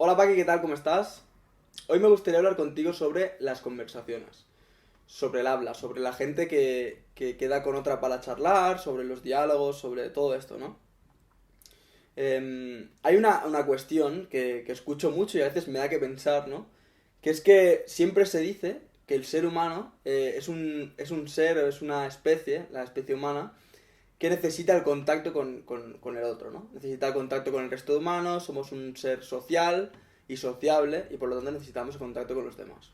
Hola Paqui, ¿qué tal? ¿Cómo estás? Hoy me gustaría hablar contigo sobre las conversaciones, sobre el habla, sobre la gente que queda con otra para charlar, sobre los diálogos, sobre todo esto, ¿no? Hay una cuestión que escucho mucho y a veces me da que pensar, ¿no? Que es que siempre se dice que el ser humano es un ser, es una especie, la especie humana, que necesita el contacto con el otro, ¿no? Necesita el contacto con el resto de humanos, somos un ser social y sociable y por lo tanto necesitamos el contacto con los demás.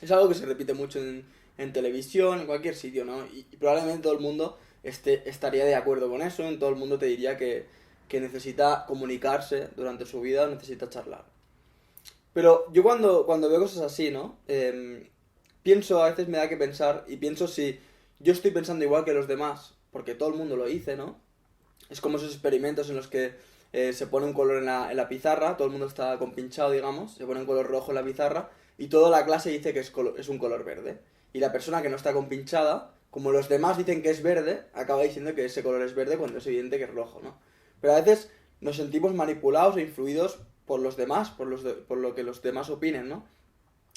Es algo que se repite mucho en televisión, en cualquier sitio, ¿no? Y probablemente todo el mundo estaría de acuerdo con eso, en todo el mundo te diría que necesita comunicarse durante su vida, necesita charlar. Pero yo cuando veo cosas así, ¿no? Pienso, a veces me da que pensar y pienso si yo estoy pensando igual que los demás, porque todo el mundo lo dice, ¿no? Es como esos experimentos en los que se pone un color en la pizarra, todo el mundo está compinchado, digamos, se pone un color rojo en la pizarra y toda la clase dice que es un color verde. Y la persona que no está compinchada, como los demás dicen que es verde, acaba diciendo que ese color es verde cuando es evidente que es rojo, ¿no? Pero a veces nos sentimos manipulados e influidos por los demás, por lo que los demás opinen, ¿no?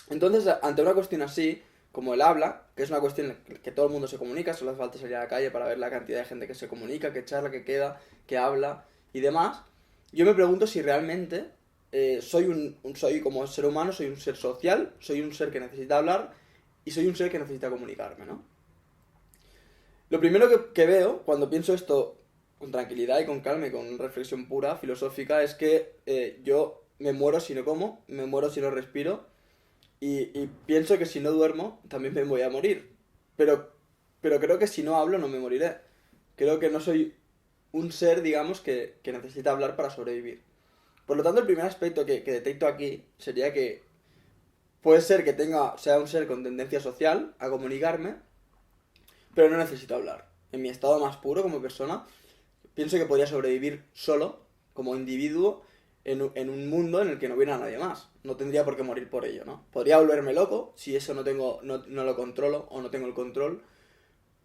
Entonces, ante una cuestión así, como el habla, que es una cuestión que todo el mundo se comunica, solo hace falta salir a la calle para ver la cantidad de gente que se comunica, que charla, que queda, que habla y demás, yo me pregunto si realmente soy como ser humano, soy un ser social, soy un ser que necesita hablar y soy un ser que necesita comunicarme, ¿no? Lo primero que veo cuando pienso esto con tranquilidad y con calma y con reflexión pura, filosófica, es que yo me muero si no como, me muero si no respiro y pienso que si no duermo, también me voy a morir. Pero, pero creo que si no hablo, no me moriré. Creo que no soy un ser, digamos, que necesita hablar para sobrevivir. Por lo tanto, el primer aspecto que detecto aquí sería que puede ser que sea un ser con tendencia social a comunicarme, pero no necesito hablar. En mi estado más puro como persona, pienso que podría sobrevivir solo, como individuo, en un mundo en el que no hubiera nadie más. No tendría por qué morir por ello, ¿no? Podría volverme loco si eso no lo controlo o no tengo el control.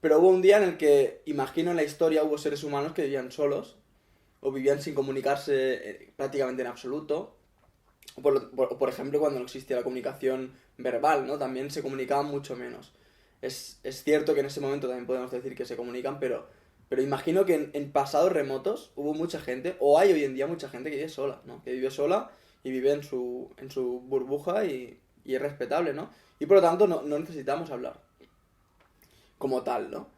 Pero hubo un día en el que, imagino en la historia, hubo seres humanos que vivían solos o vivían sin comunicarse prácticamente en absoluto. O por ejemplo, cuando no existía la comunicación verbal, ¿no? También se comunicaban mucho menos. Es cierto que en ese momento también podemos decir que se comunican, pero imagino que en pasados remotos hubo mucha gente, o hay hoy en día mucha gente que vive sola, ¿no? Que vive sola y vive en su burbuja y es respetable, ¿no? Y por lo tanto no necesitamos hablar como tal, ¿no?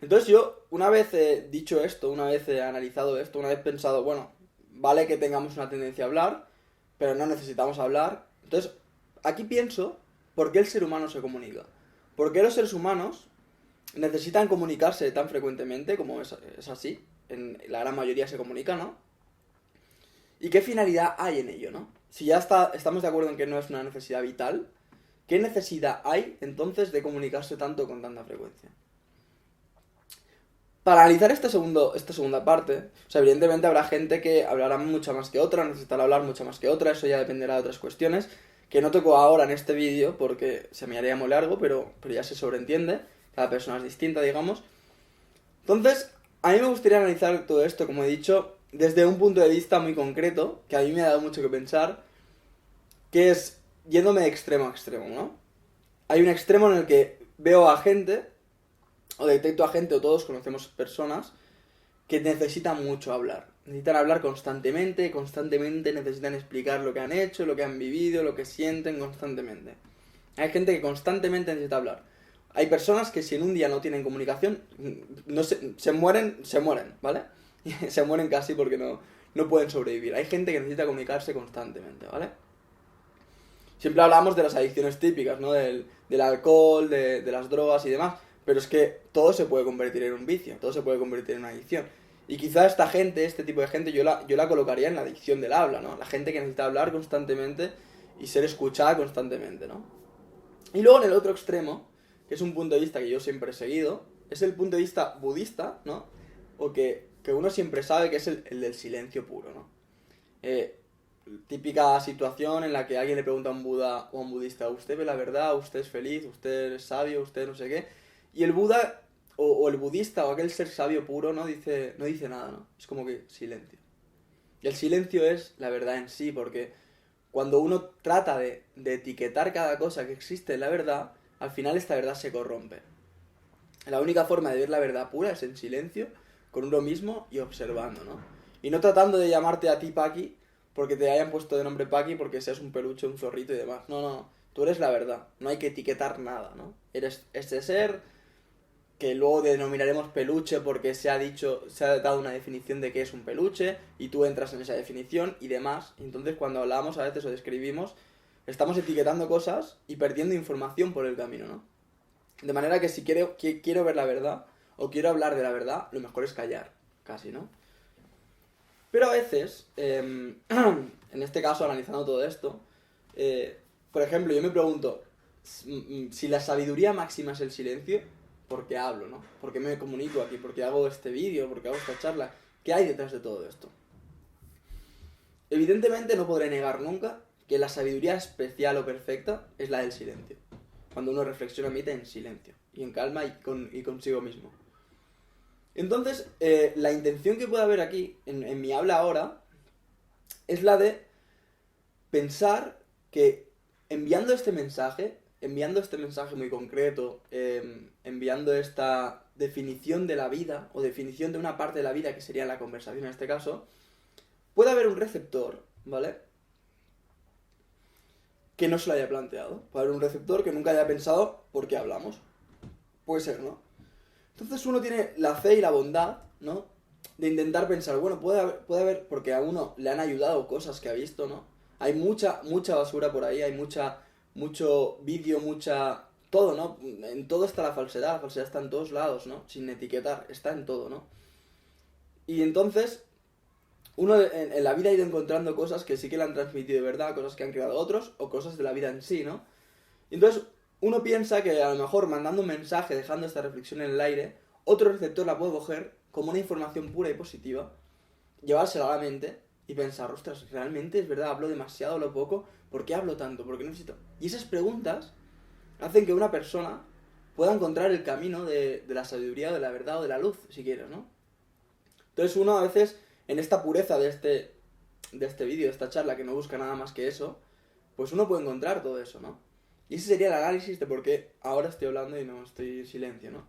Entonces yo, una vez dicho esto, una vez analizado esto, una vez pensado, bueno, vale que tengamos una tendencia a hablar, pero no necesitamos hablar. Entonces, aquí pienso, ¿por qué el ser humano se comunica? ¿Por qué los seres humanos necesitan comunicarse tan frecuentemente como es así? En la gran mayoría se comunica, ¿no? ¿Y qué finalidad hay en ello, no? Si ya estamos de acuerdo en que no es una necesidad vital, ¿qué necesidad hay entonces de comunicarse tanto con tanta frecuencia? Para analizar esta segunda parte, o sea, evidentemente habrá gente que hablará mucho más que otra, necesitará hablar mucho más que otra, eso ya dependerá de otras cuestiones, que no toco ahora en este vídeo porque se me haría muy largo, pero ya se sobreentiende, cada persona es distinta, digamos. Entonces, a mí me gustaría analizar todo esto, como he dicho, desde un punto de vista muy concreto, que a mí me ha dado mucho que pensar, que es yéndome de extremo a extremo, ¿no? Hay un extremo en el que veo a gente, o detecto a gente, o todos conocemos personas, que necesitan mucho hablar. Necesitan hablar constantemente, constantemente necesitan explicar lo que han hecho, lo que han vivido, lo que sienten constantemente. Hay gente que constantemente necesita hablar. Hay personas que si en un día no tienen comunicación, no se mueren, ¿vale? Se mueren casi porque no pueden sobrevivir. Hay gente que necesita comunicarse constantemente, ¿vale? Siempre hablamos de las adicciones típicas, ¿no? Del alcohol, de las drogas y demás. Pero es que todo se puede convertir en un vicio, todo se puede convertir en una adicción. Y quizá esta gente, este tipo de gente, yo la colocaría en la adicción del habla, ¿no? La gente que necesita hablar constantemente y ser escuchada constantemente, ¿no? Y luego en el otro extremo, que es un punto de vista que yo siempre he seguido, es el punto de vista budista, ¿no? O que uno siempre sabe que es el del silencio puro, ¿no? Eh, Típica situación en la que alguien le pregunta a un Buda o a un budista, ¿usted ve la verdad? ¿Usted es feliz? ¿Usted es sabio? ¿Usted no sé qué? Y el Buda o el budista o aquel ser sabio puro no dice nada, ¿no? Es como que silencio. Y el silencio es la verdad en sí, porque cuando uno trata de etiquetar cada cosa que existe en la verdad, al final esta verdad se corrompe. La única forma de ver la verdad pura es en silencio, con uno mismo y observando, ¿no? Y no tratando de llamarte a ti Paqui porque te hayan puesto de nombre Paqui porque seas un peluche, un zorrito y demás. No, no, tú eres la verdad. No hay que etiquetar nada, ¿no? Eres este ser que luego denominaremos peluche porque se ha dado una definición de qué es un peluche y tú entras en esa definición y demás. Entonces cuando hablamos a veces o describimos, estamos etiquetando cosas y perdiendo información por el camino, ¿no? De manera que si quiero ver la verdad o quiero hablar de la verdad, lo mejor es callar, casi, ¿no? Pero a veces, en este caso, analizando todo esto, por ejemplo, yo me pregunto, si la sabiduría máxima es el silencio, ¿por qué hablo, no? ¿Por qué me comunico aquí? ¿Por qué hago este vídeo? ¿Por qué hago esta charla? ¿Qué hay detrás de todo esto? Evidentemente no podré negar nunca que la sabiduría especial o perfecta es la del silencio. Cuando uno reflexiona medita en silencio, y en calma y consigo mismo. Entonces, la intención que puede haber aquí, en mi habla ahora, es la de pensar que enviando este mensaje muy concreto, enviando esta definición de la vida, o definición de una parte de la vida que sería la conversación en este caso, puede haber un receptor, ¿vale? Que no se lo haya planteado. Puede haber un receptor que nunca haya pensado por qué hablamos. Puede ser, ¿no? Entonces uno tiene la fe y la bondad, ¿no? De intentar pensar, bueno, puede haber, porque a uno le han ayudado cosas que ha visto, ¿no? Hay mucha basura por ahí, hay mucho vídeo, todo, ¿no? En todo está la falsedad está en todos lados, ¿no? Sin etiquetar, está en todo, ¿no? Y entonces, uno en la vida ha ido encontrando cosas que sí que le han transmitido de verdad, cosas que han creado otros, o cosas de la vida en sí, ¿no? Y entonces, uno piensa que a lo mejor mandando un mensaje, dejando esta reflexión en el aire, otro receptor la puede coger como una información pura y positiva, llevársela a la mente y pensar, ostras, ¿realmente es verdad? ¿Hablo demasiado o lo poco? ¿Por qué hablo tanto? ¿Por qué necesito? Y esas preguntas hacen que una persona pueda encontrar el camino de la sabiduría, de la verdad o de la luz, si quieres, ¿no? Entonces uno a veces, en esta pureza de este vídeo, de esta charla, que no busca nada más que eso, pues uno puede encontrar todo eso, ¿no? Y ese sería el análisis de por qué ahora estoy hablando y no estoy en silencio, ¿no?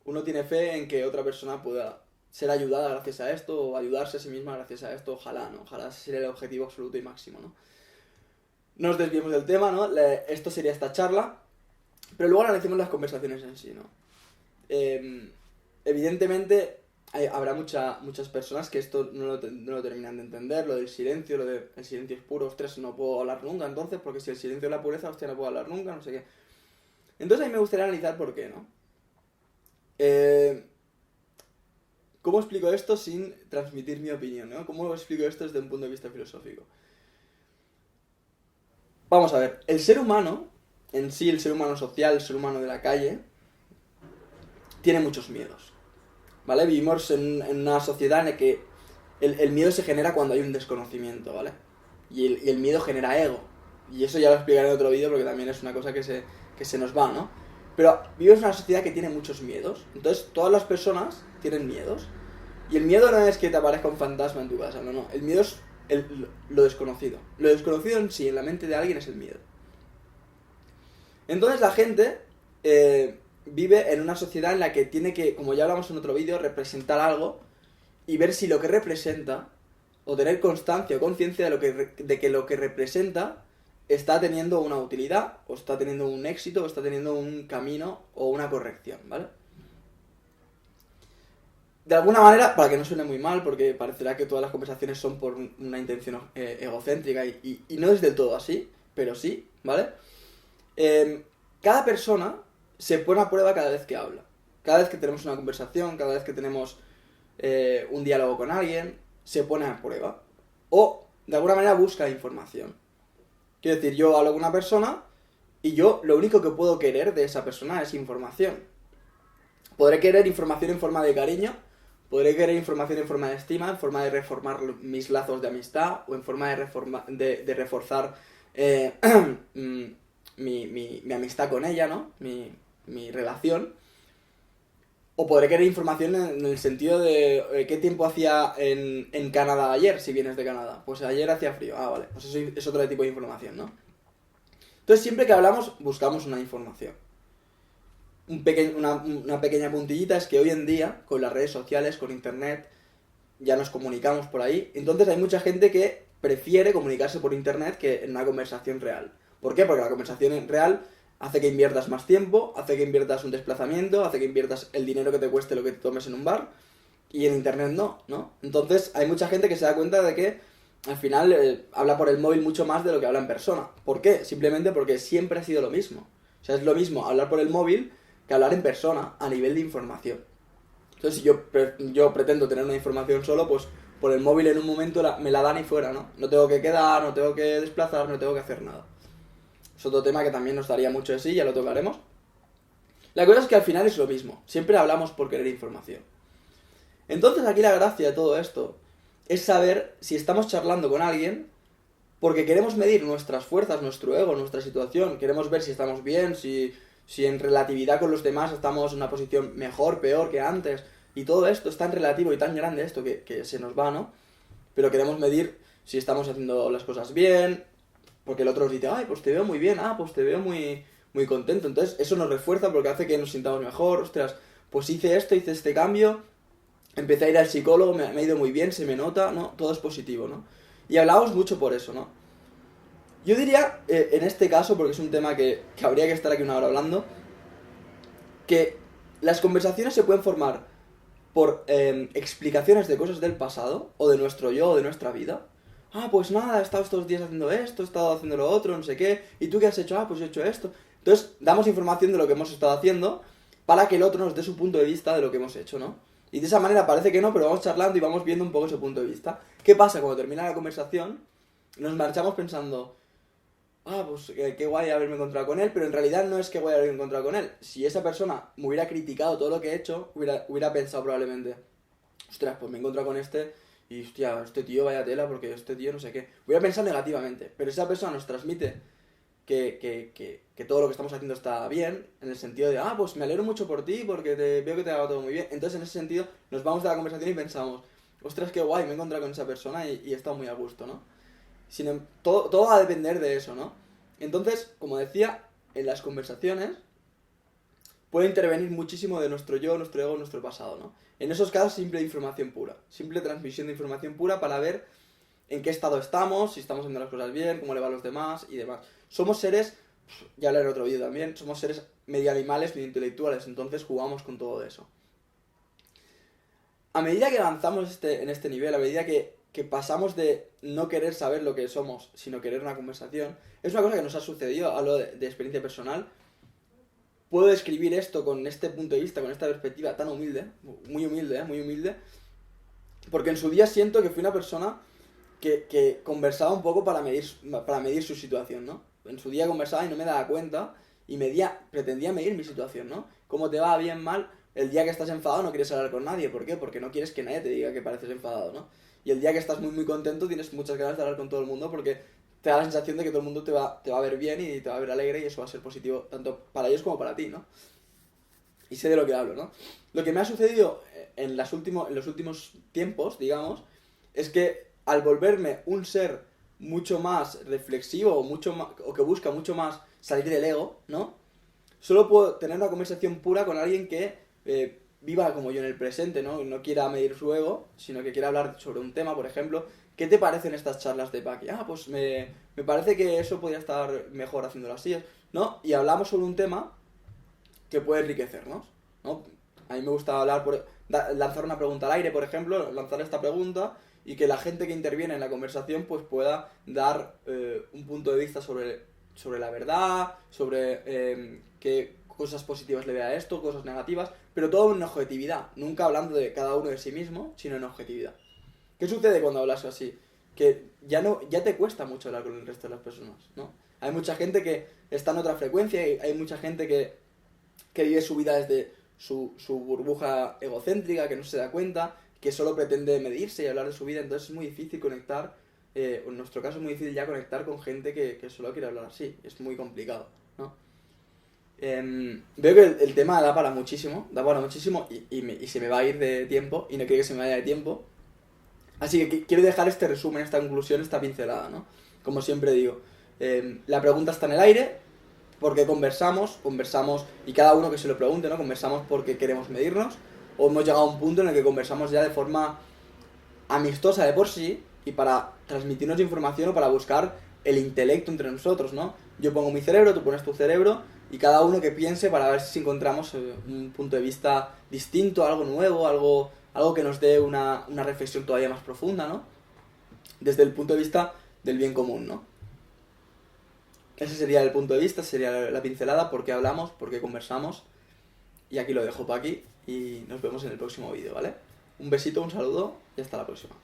Uno tiene fe en que otra persona pueda ser ayudada gracias a esto, o ayudarse a sí misma gracias a esto, ojalá, ¿no? Ojalá ese sería el objetivo absoluto y máximo, ¿no? No nos desviemos del tema, ¿no? Esto sería esta charla, pero luego analicemos las conversaciones en sí, ¿no? Evidentemente habrá muchas personas que esto no lo terminan de entender, lo del silencio, el silencio es puro, ostras, no puedo hablar nunca entonces, porque si el silencio es la pureza, hostia, no puedo hablar nunca, no sé qué. Entonces a mí me gustaría analizar por qué, ¿no? ¿Cómo explico esto sin transmitir mi opinión, ¿no? ¿Cómo explico esto desde un punto de vista filosófico? Vamos a ver, el ser humano, en sí, el ser humano social, el ser humano de la calle, tiene muchos miedos, ¿vale? Vivimos en una sociedad en la que el miedo se genera cuando hay un desconocimiento, ¿vale? Y el miedo genera ego. Y eso ya lo explicaré en otro vídeo porque también es una cosa que se nos va, ¿no? Pero vivimos en una sociedad que tiene muchos miedos. Entonces todas las personas tienen miedos. Y el miedo no es que te aparezca un fantasma en tu casa, no. El miedo es lo desconocido. Lo desconocido en sí, en la mente de alguien, es el miedo. Entonces la gente vive en una sociedad en la que tiene que, como ya hablamos en otro vídeo, representar algo y ver si lo que representa, o tener constancia o conciencia de que lo que representa está teniendo una utilidad, o está teniendo un éxito, o está teniendo un camino o una corrección, ¿vale? De alguna manera, para que no suene muy mal, porque parecerá que todas las conversaciones son por una intención egocéntrica y no es del todo así, pero sí, ¿vale? Cada persona se pone a prueba cada vez que habla. Cada vez que tenemos una conversación, cada vez que tenemos un diálogo con alguien, se pone a prueba. O, de alguna manera, busca información. Quiero decir, yo hablo con una persona y yo lo único que puedo querer de esa persona es información. Podré querer información en forma de cariño, podré querer información en forma de estima, en forma de reformar mis lazos de amistad, o en forma de reforzar mi amistad con ella, ¿no? Mi relación. O podré querer información en el sentido de qué tiempo hacía en Canadá ayer, si vienes de Canadá. Pues ayer hacía frío. Ah, vale. Pues eso es otro tipo de información, ¿no? Entonces siempre que hablamos buscamos una información. Una pequeña puntillita es que hoy en día, con las redes sociales, con internet, ya nos comunicamos por ahí. Entonces hay mucha gente que prefiere comunicarse por internet que en una conversación real. ¿Por qué? Porque la conversación real hace que inviertas más tiempo, hace que inviertas un desplazamiento, hace que inviertas el dinero que te cueste lo que te tomes en un bar, y en internet no, ¿no? Entonces hay mucha gente que se da cuenta de que al final habla por el móvil mucho más de lo que habla en persona. ¿Por qué? Simplemente porque siempre ha sido lo mismo. O sea, es lo mismo hablar por el móvil que hablar en persona a nivel de información. Entonces, si yo pretendo tener una información solo, pues por el móvil en un momento me la dan y fuera, ¿no? No tengo que quedar, no tengo que desplazar, no tengo que hacer nada. Es otro tema que también nos daría mucho de sí, ya lo tocaremos. La cosa es que al final es lo mismo. Siempre hablamos por querer información. Entonces, aquí la gracia de todo esto es saber si estamos charlando con alguien porque queremos medir nuestras fuerzas, nuestro ego, nuestra situación. Queremos ver si estamos bien, si en relatividad con los demás estamos en una posición mejor, peor que antes. Y todo esto es tan relativo y tan grande esto que se nos va, ¿no? Pero queremos medir si estamos haciendo las cosas bien, porque el otro nos dice, ay, pues te veo muy bien, ah, pues te veo muy, muy contento. Entonces eso nos refuerza porque hace que nos sintamos mejor, ostras, pues hice esto, hice este cambio, empecé a ir al psicólogo, me ha ido muy bien, se me nota, ¿no? Todo es positivo, ¿no? Y hablamos mucho por eso, ¿no? Yo diría, en este caso, porque es un tema que habría que estar aquí una hora hablando, que las conversaciones se pueden formar por explicaciones de cosas del pasado, o de nuestro yo, o de nuestra vida. Ah, pues nada, he estado estos días haciendo esto, he estado haciendo lo otro, no sé qué. ¿Y tú qué has hecho? Ah, pues he hecho esto. Entonces, damos información de lo que hemos estado haciendo para que el otro nos dé su punto de vista de lo que hemos hecho, ¿no? Y de esa manera parece que no, pero vamos charlando y vamos viendo un poco ese punto de vista. ¿Qué pasa cuando termina la conversación? Nos marchamos pensando, ah, pues qué guay haberme encontrado con él, pero en realidad no es que guay haberme encontrado con él. Si esa persona me hubiera criticado todo lo que he hecho, hubiera pensado probablemente, ostras, pues me he encontrado con este y, hostia, este tío vaya tela porque este tío no sé qué. Hubiera pensado negativamente, pero esa persona nos transmite que todo lo que estamos haciendo está bien, en el sentido de, ah, pues me alegro mucho por ti porque veo que te ha dado todo muy bien. Entonces, en ese sentido, nos vamos de la conversación y pensamos, ostras, qué guay, me he encontrado con esa persona y he estado muy a gusto, ¿no? Todo va a depender de eso, ¿no? Entonces, como decía, en las conversaciones puede intervenir muchísimo de nuestro yo, nuestro ego, nuestro pasado, ¿no? En esos casos, simple información pura, simple transmisión de información pura para ver en qué estado estamos, si estamos haciendo las cosas bien, cómo le va a los demás y demás. Somos seres, ya hablaré en otro vídeo también, somos seres medio animales, medio intelectuales, entonces jugamos con todo eso. A medida que avanzamos en este nivel, a medida que pasamos de no querer saber lo que somos, sino querer una conversación, es una cosa que nos ha sucedido, hablo de experiencia personal. Puedo describir esto con este punto de vista, con esta perspectiva tan humilde, muy humilde, porque en su día siento que fui una persona que conversaba un poco para medir su situación, ¿no? En su día conversaba y no me daba cuenta y pretendía medir mi situación, ¿no? Cómo te va, bien, mal. El día que estás enfadado no quieres hablar con nadie, ¿por qué? Porque no quieres que nadie te diga que pareces enfadado, ¿no? Y el día que estás muy muy contento tienes muchas ganas de hablar con todo el mundo porque te da la sensación de que todo el mundo te va a ver bien y te va a ver alegre y eso va a ser positivo tanto para ellos como para ti, ¿no? Y sé de lo que hablo, ¿no? Lo que me ha sucedido en los últimos tiempos, digamos, es que al volverme un ser mucho más reflexivo o que busca mucho más salir del ego, ¿no? Solo puedo tener una conversación pura con alguien que viva como yo en el presente, ¿no? No quiera medir su ego, sino que quiera hablar sobre un tema, por ejemplo. ¿Qué te parecen estas charlas de Paqui? Ah, pues me parece que eso podría estar mejor haciéndolo así, ¿no? Y hablamos sobre un tema que puede enriquecernos, ¿no? A mí me gusta lanzar una pregunta al aire, por ejemplo, lanzar esta pregunta y que la gente que interviene en la conversación pues pueda dar un punto de vista sobre la verdad, sobre qué cosas positivas le ve a esto, cosas negativas, pero todo en objetividad, nunca hablando de cada uno de sí mismo, sino en objetividad. ¿Qué sucede cuando hablas así? Que ya te cuesta mucho hablar con el resto de las personas, ¿no? Hay mucha gente que está en otra frecuencia y hay mucha gente que vive su vida desde su burbuja egocéntrica, que no se da cuenta, que solo pretende medirse y hablar de su vida, entonces es muy difícil conectar, en nuestro caso es muy difícil ya conectar con gente que solo quiere hablar así, es muy complicado, ¿no? Veo que el tema da para muchísimo y se me va a ir de tiempo y no quiero que se me vaya de tiempo. Así que quiero dejar este resumen, esta conclusión, esta pincelada, ¿no? Como siempre digo, la pregunta está en el aire, porque conversamos y cada uno que se lo pregunte, ¿no? Conversamos porque queremos medirnos o hemos llegado a un punto en el que conversamos ya de forma amistosa de por sí y para transmitirnos información o para buscar el intelecto entre nosotros, ¿no? Yo pongo mi cerebro, tú pones tu cerebro y cada uno que piense para ver si encontramos un punto de vista distinto, algo nuevo, algo que nos dé una reflexión todavía más profunda, ¿no? Desde el punto de vista del bien común, ¿no? Ese sería el punto de vista, sería la pincelada, por qué hablamos, por qué conversamos. Y aquí lo dejo para aquí y nos vemos en el próximo vídeo, ¿vale? Un besito, un saludo y hasta la próxima.